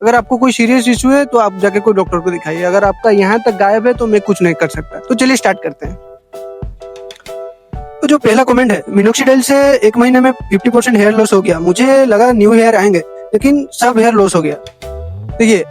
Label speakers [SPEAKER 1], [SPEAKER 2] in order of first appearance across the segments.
[SPEAKER 1] अगर आपको कोई सीरियस इशू है तो आप जाके कोई डॉक्टर को दिखाइए। अगर आपका यहाँ तक गायब है तो मैं कुछ नहीं कर सकता। तो चलिए स्टार्ट करते हैं। तो जो पहला कमेंट है, मिनोक्सिडिल से 1 महीने में 50% हेयर लॉस हो गया। मुझे लगा न्यू हेयर आएंगे, लेकिन सब हेयर लॉस हो गया। देखिए,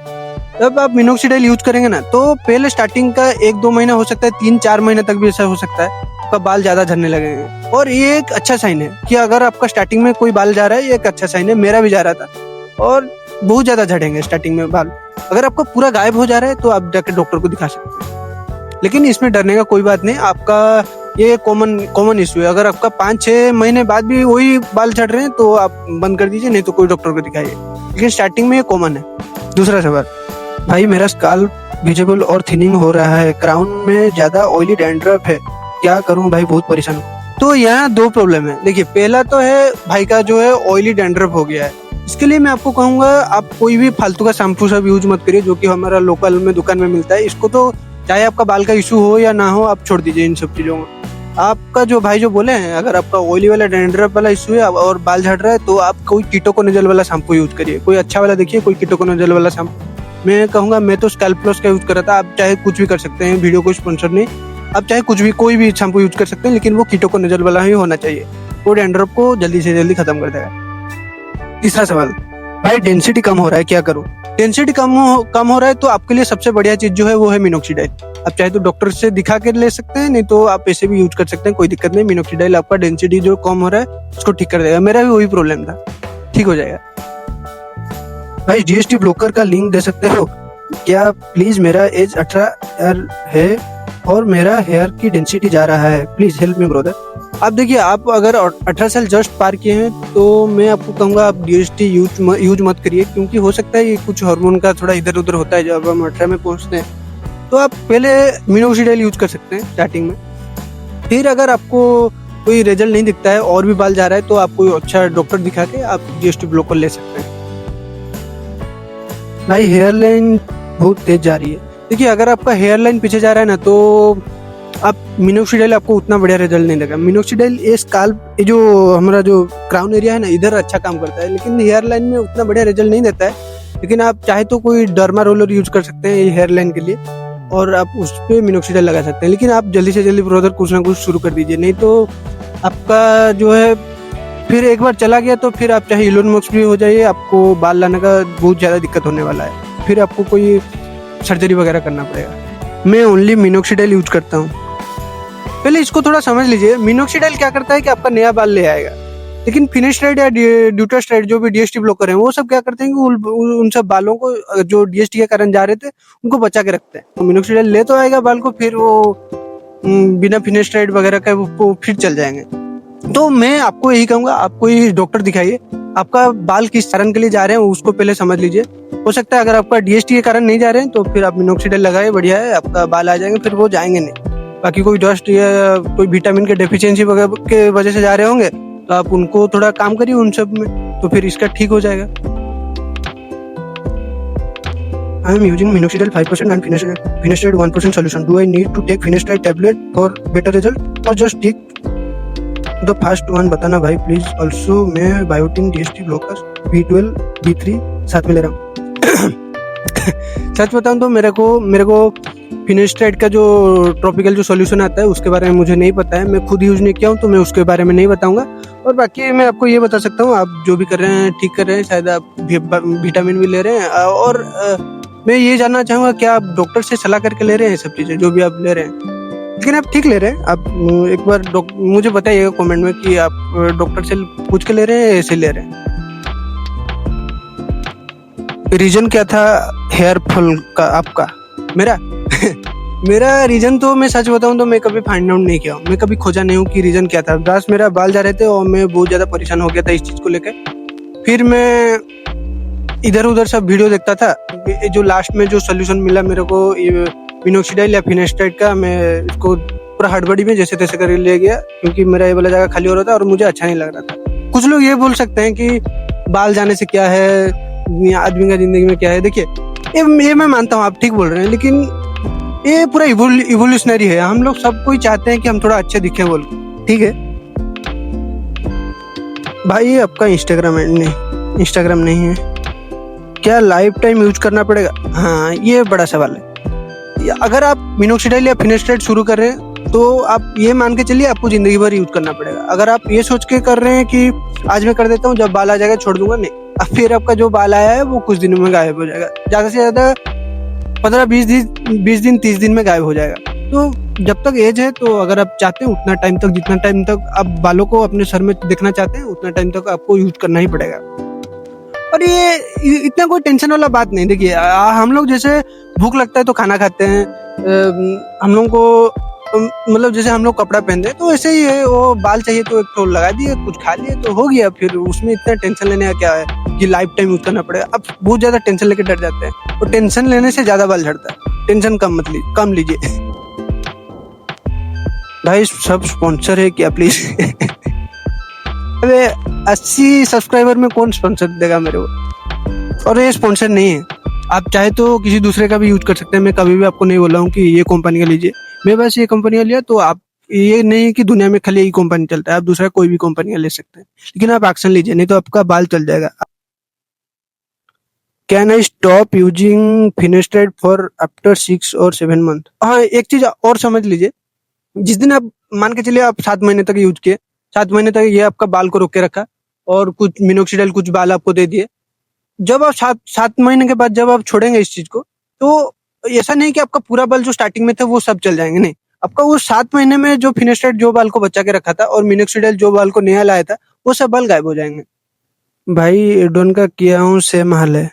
[SPEAKER 1] जब आप मिनोक्सिडिल यूज करेंगे ना, तो पहले स्टार्टिंग का 1-2 महीना हो सकता है, 3-4 महीने तक भी ऐसा हो सकता है, आपका बाल ज्यादा झड़ने लगेंगे। और ये एक अच्छा साइन है कि अगर आपका स्टार्टिंग में कोई बाल जा रहा है, ये एक अच्छा साइन है। मेरा भी जा रहा था और बहुत ज्यादा झड़ेंगे स्टार्टिंग में बाल। अगर आपका पूरा गायब हो जा रहा है तो आप जाकर डॉक्टर को दिखा सकते हैं, लेकिन इसमें डरने का कोई बात नहीं। आपका ये कॉमन इशू है। अगर आपका 5-6 महीने बाद भी वही बाल झड़ रहे हैं तो आप बंद कर दीजिए, नहीं तो कोई डॉक्टर को दिखाइए, लेकिन स्टार्टिंग में ये कॉमन है। दूसरा सवाल, भाई मेरा स्काल्प विजिबल और थिनिंग हो रहा है, क्राउन में ज्यादा ऑयली डैंड्रफ है, क्या करूं भाई, बहुत परेशान हूं। तो यहाँ 2 प्रॉब्लम है। देखिए, पहला तो है भाई का जो है ऑयली डैंड्रफ हो गया है। इसके लिए मैं आपको कहूंगा, आप कोई भी फालतू का शैम्पू सब यूज मत करिए, जो कि हमारा लोकल में दुकान में मिलता है। इसको तो चाहे आपका बाल का इशू हो या ना हो, आप छोड़ दीजिए इन सब चीजों को। आपका जो भाई जो बोले हैं, अगर आपका ऑयली वाला डैंड्रफ वाला इशू है और बाल झड़ रहा है, तो आप कोई कीटोकोनाजोल वाला शैम्पू यूज करिए। कोई अच्छा वाला देखिए, कोई कीटोकोनाजोल वाला शैम्पू। मैं कहूंगा, मैं तो स्कैल्प प्लस का यूज कर रहा था। आप चाहे कुछ भी कर सकते हैं, वीडियो को स्पॉन्सर नहीं, आप चाहे कुछ भी कोई भी शैम्पू यूज कर सकते हैं, लेकिन वो कीटोकोनाजोल वाला ही होना चाहिए। वो डैंड्रफ को जल्दी से जल्दी खत्म कर देगा। तीसरा सवाल, भाई डेंसिटी कम हो रहा है, क्या करूं। डेंसिटी कम हो रहा है तो आपके लिए सबसे बढ़िया चीज जो है वो है मिनोक्सिडिल। आप चाहे तो डॉक्टर से दिखा के ले सकते हैं, नहीं तो आप ऐसे भी यूज कर सकते हैं, कोई दिक्कत नहीं। मिनोक्सिडिल आपका डेंसिटी जो कम हो रहा है उसको ठीक कर देगा। मेरा भी वही प्रॉब्लम था, ठीक हो जाएगा। भाई जीएसटी ब्रोकर का लिंक दे सकते हो क्या प्लीज, मेरा एज 18 है और मेरा हेयर की डेंसिटी जा रहा है, प्लीज हेल्प मी ब्रदर। आप देखिए, आप अगर 18 साल जस्ट पार किए हैं तो मैं आपको कहूंगा आप डीएसटी यूज मत करिए, क्योंकि हो सकता है ये कुछ हार्मोन का थोड़ा इधर उधर होता है जब हम 18 में पहुंचते हैं। तो आप पहले मिनोक्सिडिल यूज कर सकते हैं स्टार्टिंग में। फिर अगर आपको कोई रिजल्ट नहीं दिखता है और भी बाल जा रहा है, तो आप कोई अच्छा डॉक्टर दिखा के आप जीएसटी ब्लॉकर ले सकते हैं। भाई हेयर लाइन बहुत तेज जा रही है। देखिए, अगर आपका हेयर लाइन पीछे जा रहा है ना, तो आप मिनोक्सिडिल आपको उतना बढ़िया रिजल्ट नहीं देगा। मिनोक्सिडिल ये स्काल्प, ये जो हमारा जो क्राउन एरिया है ना, इधर अच्छा काम करता है, लेकिन हेयर लाइन में उतना बढ़िया रिजल्ट नहीं देता है। लेकिन आप चाहे तो कोई डर्मा रोलर यूज कर सकते हैं ये हेयर लाइन के लिए, और आप उस पर मिनोक्सिडिल लगा सकते हैं। लेकिन आप जल्दी से जल्दी ब्रदर कुछ ना कुछ शुरू कर दीजिए, नहीं तो आपका जो है फिर एक बार चला गया तो फिर आप चाहे इलोन मस्क भी हो जाइए, आपको बाल लाने का बहुत ज्यादा दिक्कत होने वाला है। फिर आपको कोई सर्जरी वगैरह करना पड़ेगा। मैं ओनली मिनोक्सिडिल यूज करता हूँ। पहले इसको थोड़ा समझ लीजिए। मिनोक्सिडिल क्या करता है कि आपका नया बाल ले आएगा, लेकिन फिनेस्ट्राइड या ड्यूटास्ट्राइड जो भी डीएसटी ब्लॉकर हैं, वो सब क्या करते हैं कि उन सब बालों को जो डीएसटी के कारण जा रहे थे उनको बचा के रखते हैं। तो मिनोक्सिडिल ले तो आएगा बाल को, फिर वो बिना फिनेस्ट्राइड वगैरह का वो फिर चल जाएंगे। तो मैं आपको यही कहूंगा, आप कोई डॉक्टर दिखाइए। आपका बाल किस कारण के लिए जा रहे हैं उसको पहले समझ लीजिए। हो सकता है अगर आपका डीएसटी के कारण नहीं जा रहे हैं तो फिर आप मिनोक्सिडिल लगाए, बढ़िया है, आपका बाल आ जाएंगे, फिर वो जाएंगे नहीं। बाकी कोई डस्ट या कोई विटामिन के डेफिशिएंसी वगैरह के वजह से जा रहे होंगे तो आप उनको थोड़ा काम करिए उन सब में, तो फिर इसका ठीक हो जाएगा। I am using minoxidil 5% and finasteride 1% solution. Do I need to take finasteride tablet for better result or just take the first one? बताना भाई प्लीज। ऑल्सो मैं biotin DST blocker B12 B3 साथ में ले रहा हूँ। सच बताऊँ तो मेरे को फिनेस्ट्राइड का जो ट्रॉपिकल जो सॉल्यूशन आता है उसके बारे में मुझे नहीं पता है। मैं खुद यूज नहीं किया हूँ, तो मैं उसके बारे में नहीं बताऊंगा। और बाकी मैं आपको ये बता सकता हूँ, आप जो भी कर रहे हैं ठीक कर रहे हैं, शायद आप विटामिन भी ले रहे हैं। और मैं ये जानना चाहूँगा, क्या आप डॉक्टर से सलाह करके ले रहे हैं सब चीज़ें जो भी आप ले रहे हैं, लेकिन आप ठीक ले रहे हैं। आप एक बार मुझे बताइएगा कमेंट में कि आप डॉक्टर से पूछ के ले रहे हैं, ऐसे ले रहे हैं। रीजन क्या था हेयर फॉल का आपका? मेरा रीजन तो मैं सच बताऊं तो मैं कभी फाइंड आउट नहीं किया हूं। मैं कभी खोजा नहीं हूँ कि रीजन क्या था। बस मेरा बाल जा रहे थे और मैं बहुत ज्यादा परेशान हो गया था इस चीज को लेकर। फिर मैं इधर उधर सब वीडियो देखता था। जो लास्ट में जो सोल्यूशन मिला मेरे को मिनोक्सिडिल या फिनेस्ट्राइड का, मैं इसको पूरा हड़बड़ी में जैसे तैसे कर ले गया, क्योंकि मेरा ये वाला जगह खाली हो रहा था और मुझे अच्छा नहीं लग रहा था। कुछ लोग ये बोल सकते हैं कि बाल जाने से क्या है, आदमी का जिंदगी में क्या है। देखिए, ये मैं मानता हूँ आप ठीक बोल रहे हैं, लेकिन ये पूरा इवोल्यूशनरी है। हम लोग सब कोई चाहते हैं कि हम थोड़ा अच्छे दिखे बोल, ठीक है भाई। आपका इंस्टाग्राम नहीं है? क्या लाइफ टाइम यूज करना पड़ेगा? हाँ, ये बड़ा सवाल है। अगर आप मिनोक्सिडाइल या फिनेस्ट्रेट शुरू कर रहे हैं तो आप ये मान के चलिए आपको जिंदगी भर यूज करना पड़ेगा। अगर आप ये सोच के कर रहे हैं कि आज मैं कर देता हूँ, जब बाल आ जाएगा छोड़ दूंगा, नहीं। अब फिर आपका जो बाल आया है वो कुछ दिनों में गायब हो जाएगा, ज्यादा से ज्यादा 15-20 दिन 30 दिन में गायब हो जाएगा। तो जब तक एज है तो अगर आप चाहते हैं उतना टाइम तक, जितना टाइम तक आप बालों को अपने सर में देखना चाहते हैं, उतना टाइम तक आपको यूज करना ही पड़ेगा। और ये इतना कोई टेंशन वाला बात नहीं। देखिए हम लोग जैसे भूख लगता है तो खाना खाते हैं, हम लोग को मतलब जैसे हम लोग कपड़ा पहनते हैं तो ऐसे ही है, वो बाल चाहिए तो एक तो लगा दिए, कुछ खा लिए तो हो गया। फिर उसमें इतना टेंशन लेने का क्या है कि लाइफ टाइम यूज करना पड़ेगा। अब बहुत ज्यादा टेंशन लेके डर जाते हैं, और टेंशन लेने से ज्यादा बाल झड़ता है। टेंशन कम लीजिए। भाई सब स्पॉन्सर है क्या प्लीज? अबे 80 सब्सक्राइबर में कौन स्पॉन्सर देगा मेरे को? और ये स्पॉन्सर नहीं है, आप चाहे तो किसी दूसरे का भी यूज कर सकते हैं। मैं कभी भी आपको नहीं बोला हूँ कि ये कंपनी का लीजिए, मैं बस ये कंपनी का लिया। तो आप ये नहीं कि दुनिया में खाली यही कंपनी चलता है, आप दूसरा कोई भी कंपनी का ले सकते हैं, लेकिन आप एक्शन लीजिए, नहीं तो आपका बाल चल जाएगा। Can I stop using finasteride for after 6 और 7 मंथ? हाँ, एक चीज और समझ लीजिए, जिस दिन आप मान के चलिए आप 7 महीने तक यूज किए, 7 महीने तक ये आपका बाल को रोक के रखा, और कुछ मिनोक्सिडाइल कुछ बाल आपको दे दिए। जब आप 7 महीने के बाद जब आप छोड़ेंगे इस चीज को, तो ऐसा नहीं कि आपका पूरा बाल जो स्टार्टिंग में थे वो सब चल जाएंगे, नहीं। आपका वो 7 महीने में जो फिनेस्ट्रेट जो बाल को बचा के रखा था और मिनोक्सिडाइल जो बाल को नया लाया था, वो सब बाल गायब हो जाएंगे। भाई एडोन का किया हूँ, सेम हाल है।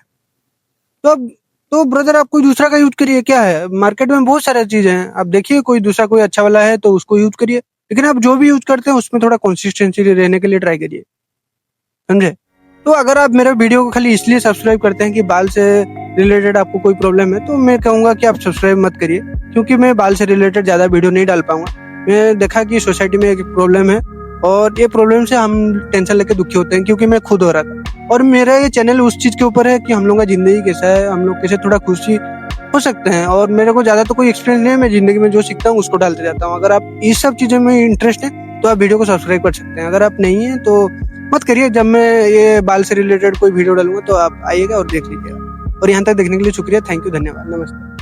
[SPEAKER 1] तो अब तो ब्रदर आप कोई दूसरा का यूज करिए, क्या है, मार्केट में बहुत सारी चीजें हैं, आप देखिए कोई दूसरा कोई अच्छा वाला है तो उसको यूज करिए, लेकिन आप जो भी यूज करते हैं उसमें थोड़ा कंसिस्टेंसी रहने के लिए ट्राई करिए, समझे? तो अगर आप मेरे वीडियो को खाली इसलिए सब्सक्राइब करते हैं कि बाल से रिलेटेड आपको कोई प्रॉब्लम है, तो मैं कहूंगा कि आप सब्सक्राइब मत करिए, क्योंकि मैं बाल से रिलेटेड ज्यादा वीडियो नहीं डाल पाऊंगा। मैं देखा कि सोसाइटी में एक प्रॉब्लम है, और ये प्रॉब्लम से हम टेंशन लेके दुखी होते हैं, क्योंकि मैं खुद हो रहा था। और मेरा ये चैनल उस चीज के ऊपर है कि हम लोग का जिंदगी कैसा है, हम लोग कैसे थोड़ा खुशी हो सकते हैं। और मेरे को ज्यादा तो कोई एक्सपीरियंस नहीं है, मैं जिंदगी में जो सीखता हूँ उसको डालते जाता हूँ। अगर आप इस सब चीजों में इंटरेस्ट है तो आप वीडियो को सब्सक्राइब कर सकते हैं, अगर आप नहीं है तो मत करिए। जब मैं ये बाल से रिलेटेड कोई वीडियो डालूंगा तो आप आइएगा और देख लीजिएगा। और यहाँ तक देखने के लिए शुक्रिया, थैंक यू, धन्यवाद, नमस्ते।